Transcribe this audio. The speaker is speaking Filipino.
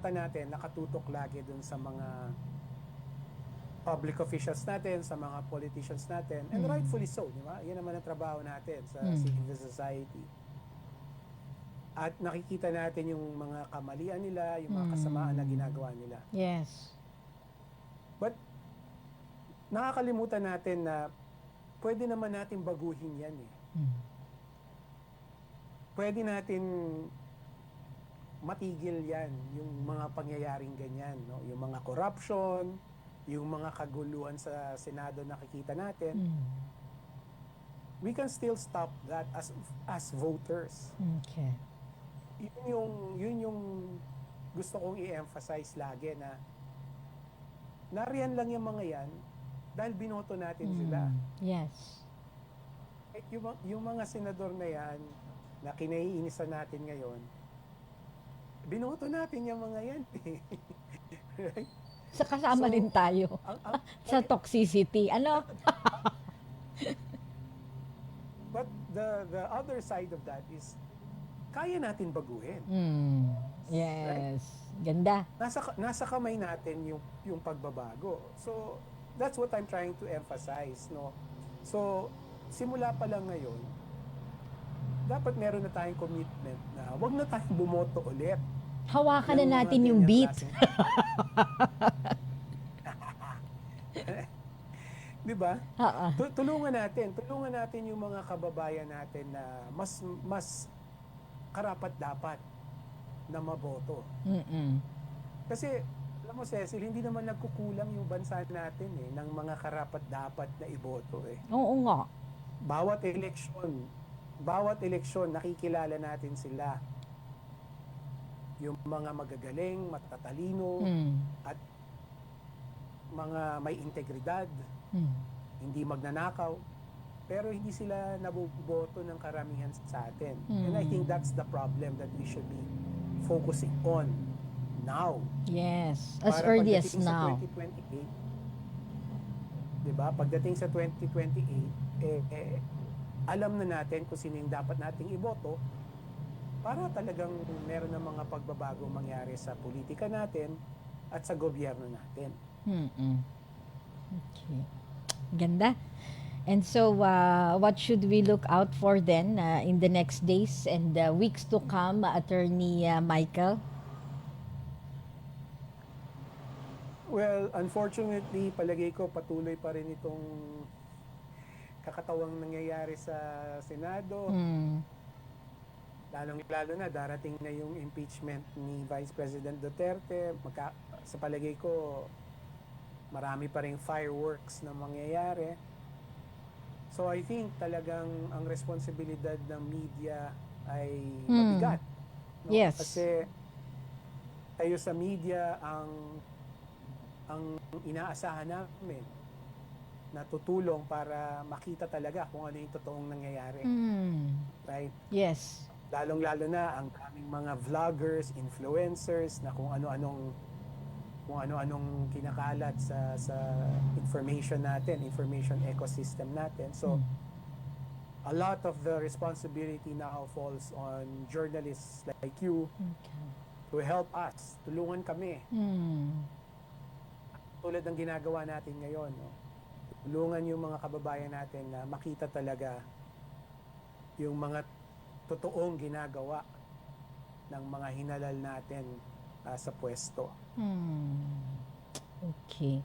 mata natin nakatutok lagi dun sa mga public officials natin, sa mga politicians natin, and rightfully so, di ba? Yan naman ang trabaho natin sa civil society. At nakikita natin yung mga kamalian nila, yung mga kasamaan na ginagawa nila. Yes. But nakakalimutan natin na pwede naman natin baguhin yan eh. Pwede natin matigil yan, yung mga pangyayaring ganyan, no? Yung mga corruption, yung mga kaguluhan sa Senado nakikita natin. We can still stop that as voters. Okay. Yun yung gusto kong i-emphasize lagi na nariyan lang yung mga yan dahil binoto natin sila. Yes. Yung mga senador na yan na kinaiinisan natin ngayon, binoto natin yung mga yan. Right? Sa kasama rin tayo sa toxicity. Ano? But the other side of that is kaya natin baguhin. Yes. Ganda. Nasa kamay natin yung pagbabago. So that's what I'm trying to emphasize, no. So simula pa lang ngayon, dapat meron na tayong commitment na wag na tayong bumoto ulit. Hawakan na natin yung beat. Di ba? Tulungan natin yung mga kababayan natin na mas karapat-dapat na maboto. Kasi alam mo, Cecil, hindi naman nagkukulang yung bansa natin ng mga karapat-dapat na iboto eh. Oo nga. Bawat eleksyon nakikilala natin sila. Yung mga magagaling, matatalino, at mga may integridad, hindi magnanakaw, pero hindi sila naboboto ng karamihan sa atin. And I think that's the problem that we should be focusing on now. Yes, as early as now. Sa 2028, diba? Pagdating sa 2028, alam na natin kung sino yung dapat nating iboto para talagang meron ng mga pagbabagong mangyari sa politika natin at sa gobyerno natin. Okay. Ganda. And so, what should we look out for then in the next days and weeks to come, Attorney Michael? Well, unfortunately, palagay ko patuloy pa rin itong kakatawang nangyayari sa Senado. Lalong-lalo na darating na yung impeachment ni Vice President Duterte. Sa palagay ko, marami pa ring fireworks na mangyayari. So I think talagang ang responsibilidad ng media ay mabigat. No? Yes. Kasi tayo sa media ang inaasahan namin na tutulong para makita talaga kung ano yung totoong nangyayari. Right? Yes. Lalong-lalo na ang daming mga vloggers, influencers na kung ano-anong kinakalat sa information natin, information ecosystem natin. So, a lot of the responsibility now falls on journalists like you to help us, tulungan kami. Tulad ng ginagawa natin ngayon, no? Tulungan yung mga kababayan natin na makita talaga yung mga totoong ginagawa ng mga hinalal natin sa pwesto. Okay.